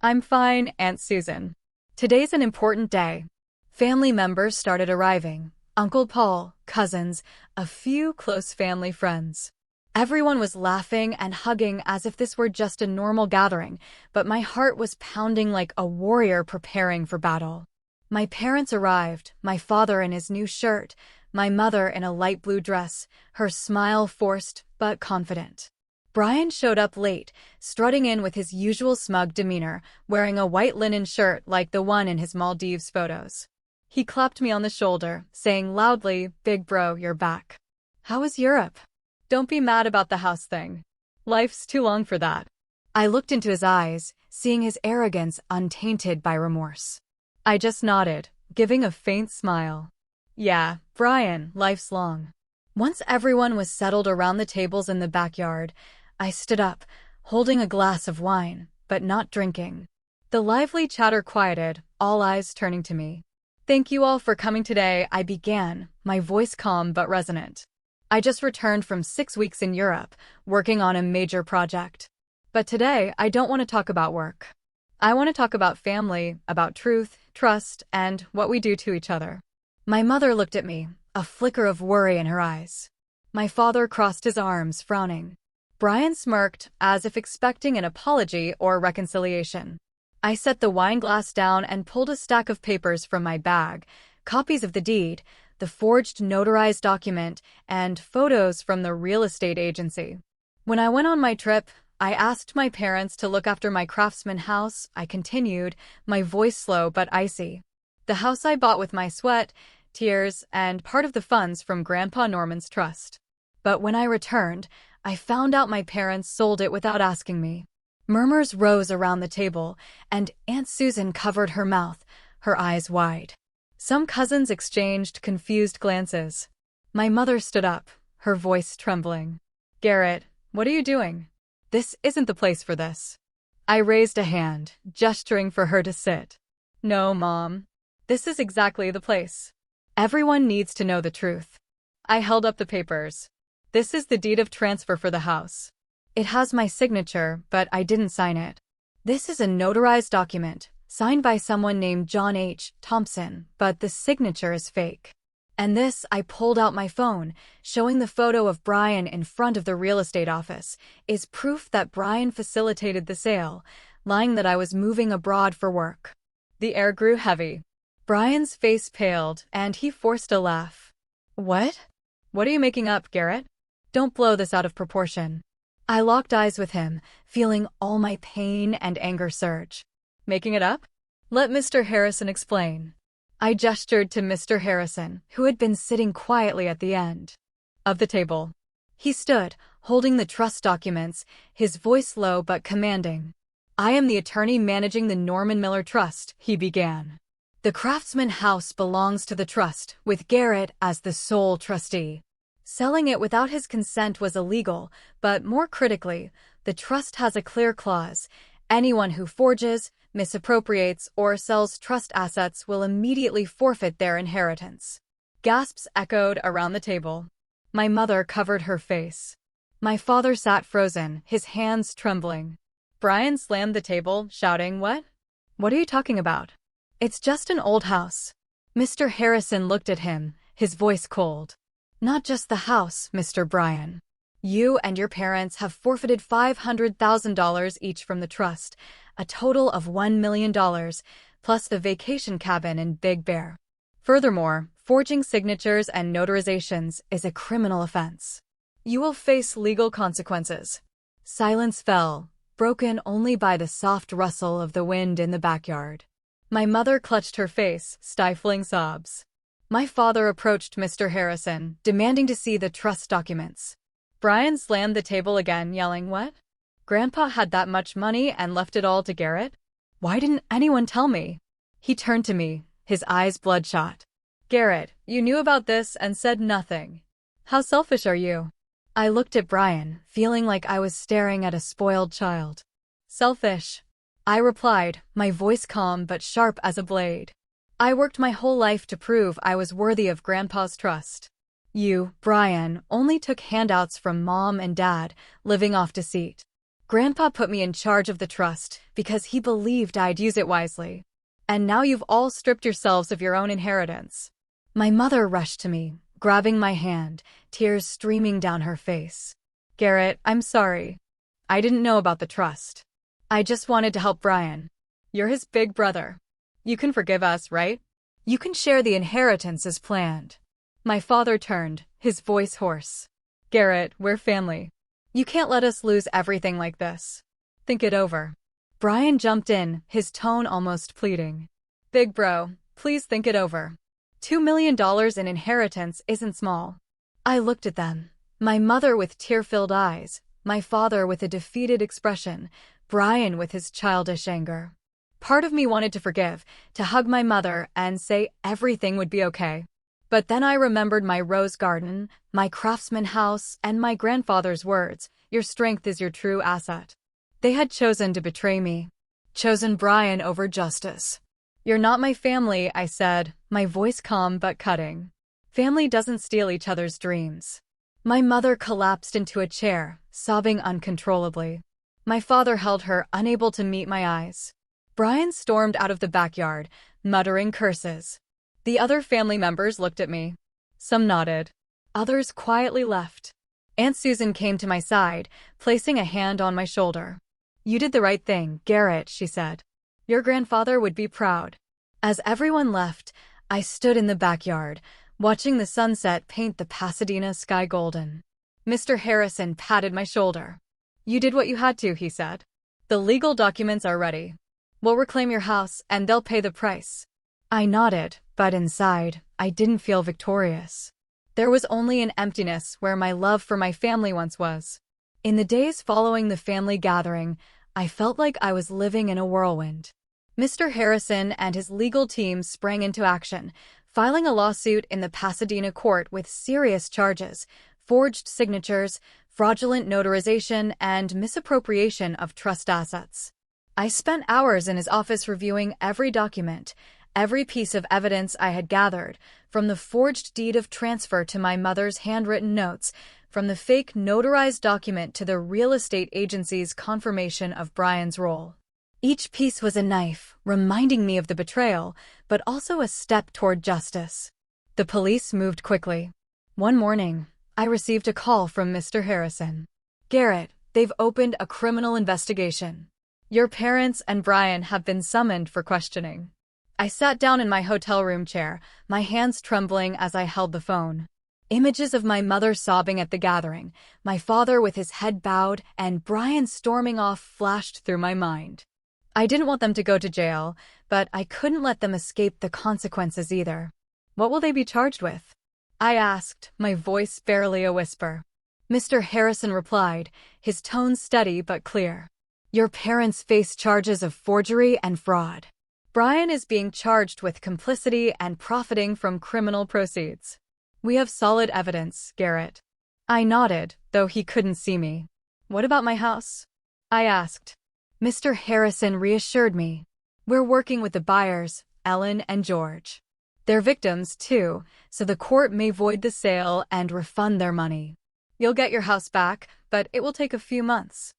I'm fine, Aunt Susan. Today's an important day. Family members started arriving. Uncle Paul, cousins, a few close family friends. Everyone was laughing and hugging as if this were just a normal gathering, but my heart was pounding like a warrior preparing for battle. My parents arrived, my father in his new shirt, my mother in a light blue dress, her smile forced but confident. Brian showed up late, strutting in with his usual smug demeanor, wearing a white linen shirt like the one in his Maldives photos. He clapped me on the shoulder, saying loudly, "Big bro, you're back. How was Europe? Don't be mad about the house thing. Life's too long for that." I looked into his eyes, seeing his arrogance untainted by remorse. I just nodded, giving a faint smile. Yeah, Brian, life's long. Once everyone was settled around the tables in the backyard, I stood up, holding a glass of wine, but not drinking. The lively chatter quieted, all eyes turning to me. Thank you all for coming today, I began, my voice calm but resonant. I just returned from 6 weeks in Europe, working on a major project. But today, I don't want to talk about work. I want to talk about family, about truth, trust, and what we do to each other. My mother looked at me, a flicker of worry in her eyes. My father crossed his arms, frowning. Brian smirked, as if expecting an apology or reconciliation. I set the wine glass down and pulled a stack of papers from my bag, copies of the deed, the forged notarized document, and photos from the real estate agency. When I went on my trip, I asked my parents to look after my craftsman house, I continued, my voice slow but icy. The house I bought with my sweat, tears, and part of the funds from Grandpa Norman's trust. But when I returned, I found out my parents sold it without asking me. Murmurs rose around the table, and Aunt Susan covered her mouth, her eyes wide. Some cousins exchanged confused glances. My mother stood up, her voice trembling. Garrett, what are you doing? This isn't the place for this. I raised a hand, gesturing for her to sit. No, Mom. This is exactly the place. Everyone needs to know the truth. I held up the papers. This is the deed of transfer for the house. It has my signature, but I didn't sign it. This is a notarized document, signed by someone named John H. Thompson, but the signature is fake. And this, I pulled out my phone, showing the photo of Brian in front of the real estate office, is proof that Brian facilitated the sale, lying that I was moving abroad for work. The air grew heavy. Brian's face paled, and he forced a laugh. What? What are you making up, Garrett? Don't blow this out of proportion. I locked eyes with him, feeling all my pain and anger surge. Making it up? Let Mr. Harrison explain. I gestured to Mr. Harrison, who had been sitting quietly at the end of the table. He stood, holding the trust documents, his voice low but commanding. I am the attorney managing the Norman Miller Trust, he began. The Craftsman House belongs to the trust, with Garrett as the sole trustee. Selling it without his consent was illegal, but more critically, the trust has a clear clause. Anyone who forges, misappropriates, or sells trust assets will immediately forfeit their inheritance. Gasps echoed around the table. My mother covered her face. My father sat frozen, his hands trembling. Brian slammed the table, shouting, What? What are you talking about? It's just an old house. Mr. Harrison looked at him, his voice cold. Not just the house, Mr. Brian. You and your parents have forfeited $500,000 each from the trust, a total of $1 million, plus the vacation cabin in Big Bear. Furthermore, forging signatures and notarizations is a criminal offense. You will face legal consequences. Silence fell, broken only by the soft rustle of the wind in the backyard. My mother clutched her face, stifling sobs. My father approached Mr. Harrison, demanding to see the trust documents. Brian slammed the table again, yelling, What? Grandpa had that much money and left it all to Garrett? Why didn't anyone tell me? He turned to me, his eyes bloodshot. Garrett, you knew about this and said nothing. How selfish are you? I looked at Brian, feeling like I was staring at a spoiled child. Selfish, I replied, my voice calm but sharp as a blade. I worked my whole life to prove I was worthy of Grandpa's trust. You, Brian, only took handouts from Mom and Dad, living off deceit. Grandpa put me in charge of the trust because he believed I'd use it wisely. And now you've all stripped yourselves of your own inheritance. My mother rushed to me, grabbing my hand, tears streaming down her face. Garrett, I'm sorry. I didn't know about the trust. I just wanted to help Brian. You're his big brother. You can forgive us, right? You can share the inheritance as planned. My father turned, his voice hoarse. Garrett, we're family. You can't let us lose everything like this. Think it over. Brian jumped in, his tone almost pleading. Big bro, please think it over. $2 million in inheritance isn't small. I looked at them. My mother with tear-filled eyes, my father with a defeated expression, Brian with his childish anger. Part of me wanted to forgive, to hug my mother and say everything would be okay. But then I remembered my rose garden, my craftsman house, and my grandfather's words, your strength is your true asset. They had chosen to betray me. Chosen Brian over justice. You're not my family, I said, my voice calm but cutting. Family doesn't steal each other's dreams. My mother collapsed into a chair, sobbing uncontrollably. My father held her, unable to meet my eyes. Brian stormed out of the backyard, muttering curses. The other family members looked at me. Some nodded. Others quietly left. Aunt Susan came to my side, placing a hand on my shoulder. You did the right thing, Garrett, she said. Your grandfather would be proud. As everyone left, I stood in the backyard, watching the sunset paint the Pasadena sky golden. Mr. Harrison patted my shoulder. You did what you had to, he said. The legal documents are ready. We'll reclaim your house, and they'll pay the price. I nodded, but inside, I didn't feel victorious. There was only an emptiness where my love for my family once was. In the days following the family gathering, I felt like I was living in a whirlwind. Mr. Harrison and his legal team sprang into action, filing a lawsuit in the Pasadena court with serious charges, forged signatures, fraudulent notarization, and misappropriation of trust assets. I spent hours in his office reviewing every document, every piece of evidence I had gathered, from the forged deed of transfer to my mother's handwritten notes, from the fake notarized document to the real estate agency's confirmation of Brian's role. Each piece was a knife, reminding me of the betrayal, but also a step toward justice. The police moved quickly. One morning, I received a call from Mr. Harrison. "Garrett, they've opened a criminal investigation. Your parents and Brian have been summoned for questioning." I sat down in my hotel room chair, my hands trembling as I held the phone. Images of my mother sobbing at the gathering, my father with his head bowed, and Brian storming off flashed through my mind. I didn't want them to go to jail, but I couldn't let them escape the consequences either. "What will they be charged with?" I asked, my voice barely a whisper. Mr. Harrison replied, his tone steady but clear. "Your parents face charges of forgery and fraud. Brian is being charged with complicity and profiting from criminal proceeds. We have solid evidence, Garrett." I nodded, though he couldn't see me. "What about my house?" I asked. Mr. Harrison reassured me. "We're working with the buyers, Ellen and George. They're victims, too, so the court may void the sale and refund their money. You'll get your house back, but it will take a few months."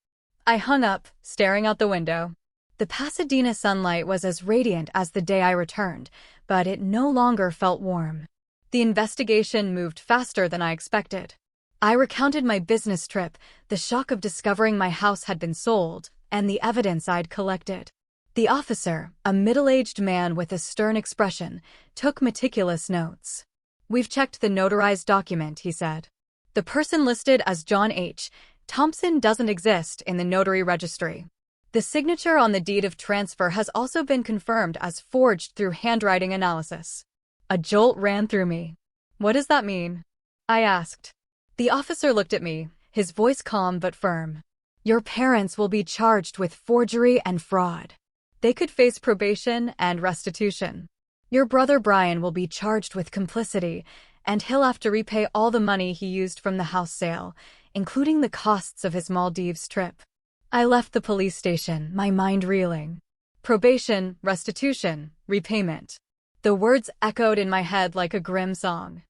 I hung up, staring out the window. The Pasadena sunlight was as radiant as the day I returned, but it no longer felt warm. The investigation moved faster than I expected. I recounted my business trip, the shock of discovering my house had been sold, and the evidence I'd collected. The officer, a middle-aged man with a stern expression, took meticulous notes. "We've checked the notarized document," he said. "The person listed as John H. Thompson doesn't exist in the notary registry. The signature on the deed of transfer has also been confirmed as forged through handwriting analysis." A jolt ran through me. "What does that mean?" I asked. The officer looked at me, his voice calm but firm. "Your parents will be charged with forgery and fraud. They could face probation and restitution. Your brother Brian will be charged with complicity, and he'll have to repay all the money he used from the house sale, including the costs of his Maldives trip." I left the police station, my mind reeling. Probation, restitution, repayment. The words echoed in my head like a grim song.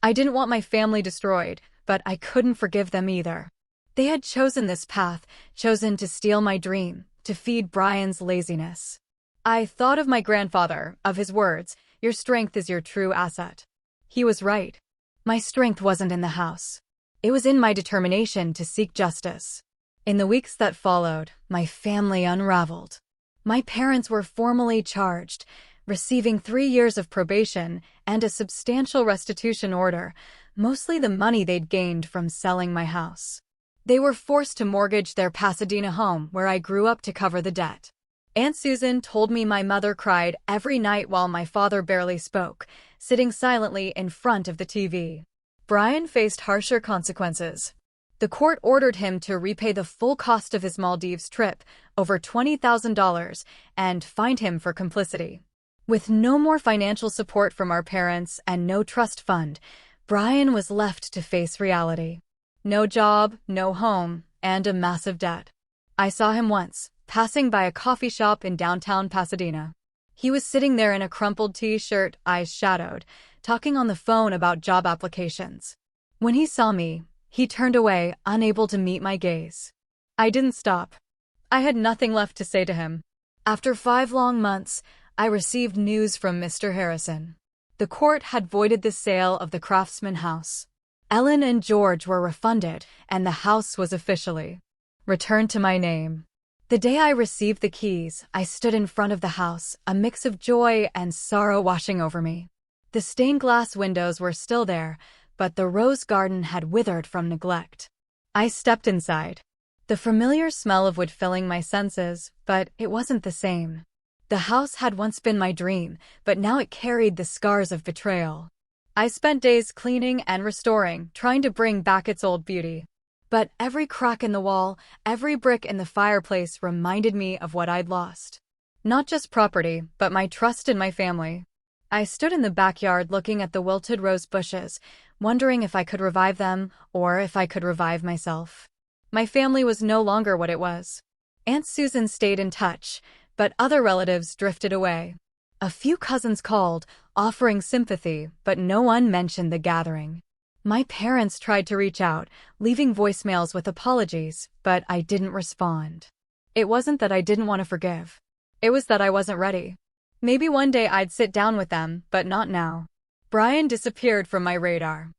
I didn't want my family destroyed, but I couldn't forgive them either. They had chosen this path, chosen to steal my dream, to feed Brian's laziness. I thought of my grandfather, of his words, "Your strength is your true asset." He was right. My strength wasn't in the house. It was in my determination to seek justice. In the weeks that followed, my family unraveled. My parents were formally charged, receiving 3 years of probation and a substantial restitution order, mostly the money they'd gained from selling my house. They were forced to mortgage their Pasadena home where I grew up to cover the debt. Aunt Susan told me my mother cried every night while my father barely spoke, sitting silently in front of the TV. Brian faced harsher consequences. The court ordered him to repay the full cost of his Maldives trip, over $20,000, and fined him for complicity. With no more financial support from our parents and no trust fund, Brian was left to face reality. No job, no home, and a massive debt. I saw him once, passing by a coffee shop in downtown Pasadena. He was sitting there in a crumpled t-shirt, eyes shadowed, talking on the phone about job applications. When he saw me, he turned away, unable to meet my gaze. I didn't stop. I had nothing left to say to him. After 5 long months, I received news from Mr. Harrison. The court had voided the sale of the Craftsman house. Ellen and George were refunded, and the house was officially returned to my name. The day I received the keys, I stood in front of the house, a mix of joy and sorrow washing over me. The stained glass windows were still there, but the rose garden had withered from neglect. I stepped inside. The familiar smell of wood filling my senses, but it wasn't the same. The house had once been my dream, but now it carried the scars of betrayal. I spent days cleaning and restoring, trying to bring back its old beauty. But every crack in the wall, every brick in the fireplace reminded me of what I'd lost. Not just property, but my trust in my family. I stood in the backyard looking at the wilted rose bushes, wondering if I could revive them, or if I could revive myself. My family was no longer what it was. Aunt Susan stayed in touch, but other relatives drifted away. A few cousins called, offering sympathy, but no one mentioned the gathering. My parents tried to reach out, leaving voicemails with apologies, but I didn't respond. It wasn't that I didn't want to forgive. It was that I wasn't ready. Maybe one day I'd sit down with them, but not now. Brian disappeared from my radar.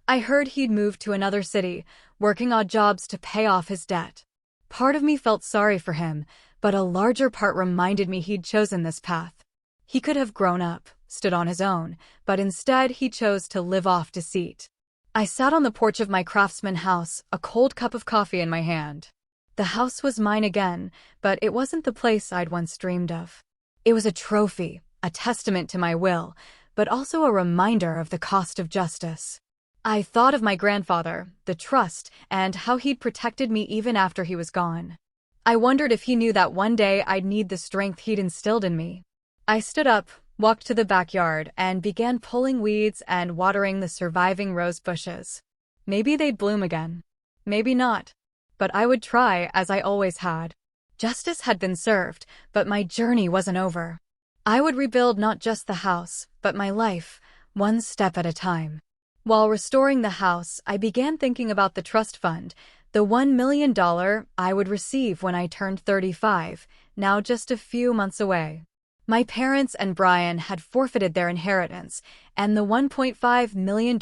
I heard he'd moved to another city, working odd jobs to pay off his debt. Part of me felt sorry for him, but a larger part reminded me he'd chosen this path. He could have grown up, stood on his own, but instead he chose to live off deceit. I sat on the porch of my craftsman house, a cold cup of coffee in my hand. The house was mine again, but it wasn't the place I'd once dreamed of. It was a trophy, a testament to my will, but also a reminder of the cost of justice. I thought of my grandfather, the trust, and how he'd protected me even after he was gone. I wondered if he knew that one day I'd need the strength he'd instilled in me. I stood up, walked to the backyard, and began pulling weeds and watering the surviving rose bushes. Maybe they'd bloom again. Maybe not. But I would try, as I always had. Justice had been served, but my journey wasn't over. I would rebuild not just the house, but my life, one step at a time. While restoring the house, I began thinking about the trust fund, the $1 million I would receive when I turned 35, now just a few months away. My parents and Brian had forfeited their inheritance, and the $1.5 million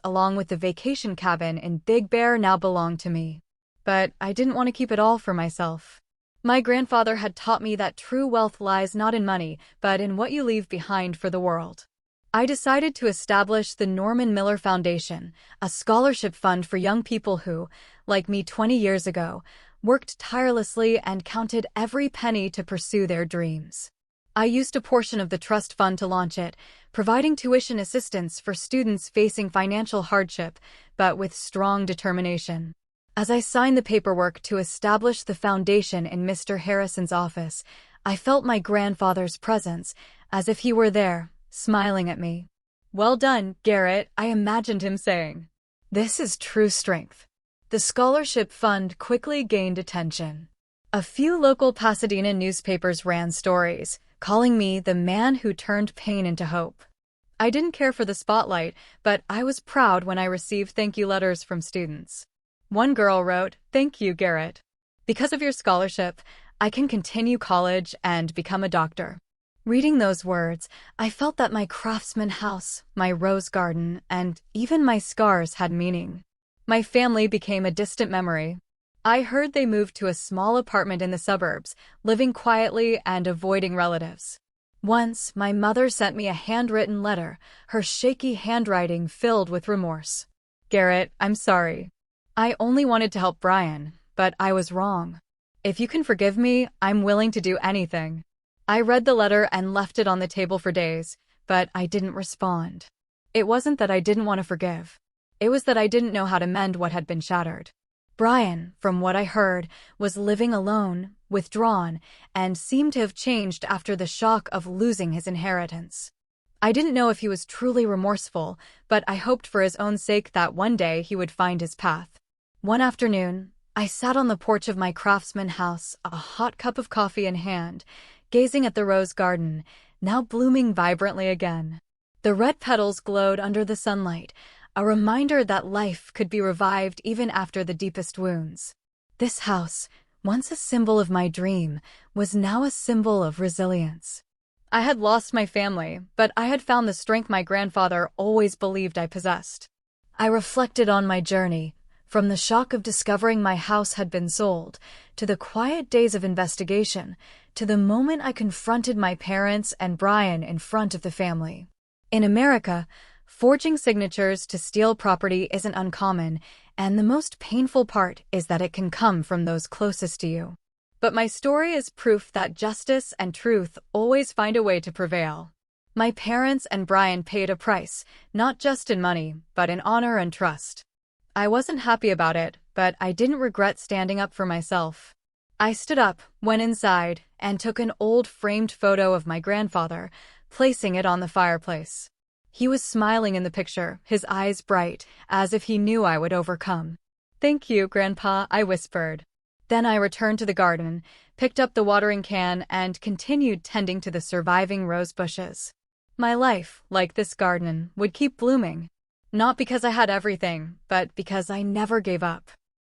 along with the vacation cabin in Big Bear now belonged to me. But I didn't want to keep it all for myself. My grandfather had taught me that true wealth lies not in money, but in what you leave behind for the world. I decided to establish the Norman Miller Foundation, a scholarship fund for young people who, like me 20 years ago, worked tirelessly and counted every penny to pursue their dreams. I used a portion of the trust fund to launch it, providing tuition assistance for students facing financial hardship, but with strong determination. As I signed the paperwork to establish the foundation in Mr. Harrison's office, I felt my grandfather's presence, as if he were there, smiling at me. "Well done, Garrett," I imagined him saying. "This is true strength." The scholarship fund quickly gained attention. A few local Pasadena newspapers ran stories, calling me the man who turned pain into hope. I didn't care for the spotlight, but I was proud when I received thank you letters from students. One girl wrote, "Thank you, Garrett. Because of your scholarship, I can continue college and become a doctor." Reading those words, I felt that my craftsman house, my rose garden, and even my scars had meaning. My family became a distant memory. I heard they moved to a small apartment in the suburbs, living quietly and avoiding relatives. Once, my mother sent me a handwritten letter, her shaky handwriting filled with remorse. "Garrett, I'm sorry. I only wanted to help Brian, but I was wrong. If you can forgive me, I'm willing to do anything." I read the letter and left it on the table for days, but I didn't respond. It wasn't that I didn't want to forgive. It was that I didn't know how to mend what had been shattered. Brian, from what I heard, was living alone, withdrawn, and seemed to have changed after the shock of losing his inheritance. I didn't know if he was truly remorseful, but I hoped for his own sake that one day he would find his path. One afternoon, I sat on the porch of my craftsman house, a hot cup of coffee in hand, gazing at the rose garden, now blooming vibrantly again. The red petals glowed under the sunlight, a reminder that life could be revived even after the deepest wounds. This house, once a symbol of my dream, was now a symbol of resilience. I had lost my family, but I had found the strength my grandfather always believed I possessed. I reflected on my journey, from the shock of discovering my house had been sold, to the quiet days of investigation, to the moment I confronted my parents and Brian in front of the family. In America, forging signatures to steal property isn't uncommon, and the most painful part is that it can come from those closest to you. But my story is proof that justice and truth always find a way to prevail. My parents and Brian paid a price, not just in money, but in honor and trust. I wasn't happy about it, but I didn't regret standing up for myself. I stood up, went inside, and took an old framed photo of my grandfather, placing it on the fireplace. He was smiling in the picture, his eyes bright, as if he knew I would overcome. "Thank you, Grandpa," I whispered. Then I returned to the garden, picked up the watering can, and continued tending to the surviving rose bushes. My life, like this garden, would keep blooming. Not because I had everything, but because I never gave up.